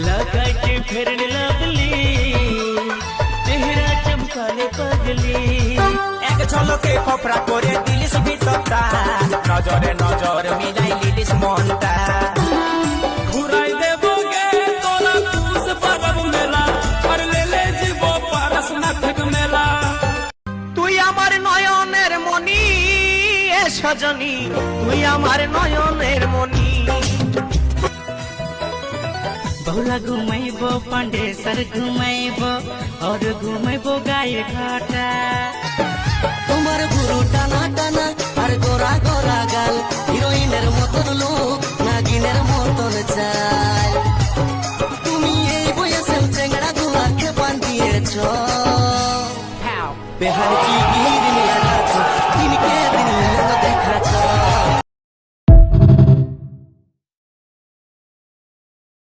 लगाई के फेरन लवली चेहरा चमकाले पगली এক ঝলকে খোপরা করে দিলিস ভিতরটা নজরে নজর মিলাই লিলিস মনটা ঘুরাই দেব গে তোরা পুষ পারব মেলা আর লেলে জীব পারস না থেকে মেলা তুই আমার নয়নের মনি এ সজনী তুই আমার নয়নের মনি बहुला घुमाइब पांडेसर घुमाइब और घुमाइब गाय घाटा তোমার গুরু টানা টানা আর গোরা গোরা গাল হিরোইনের মতন লোক নাগিনের মতন চাল তুমি এই বয়সে চেংড়া গুলাকে বান্ধিয়েছ বেহার কি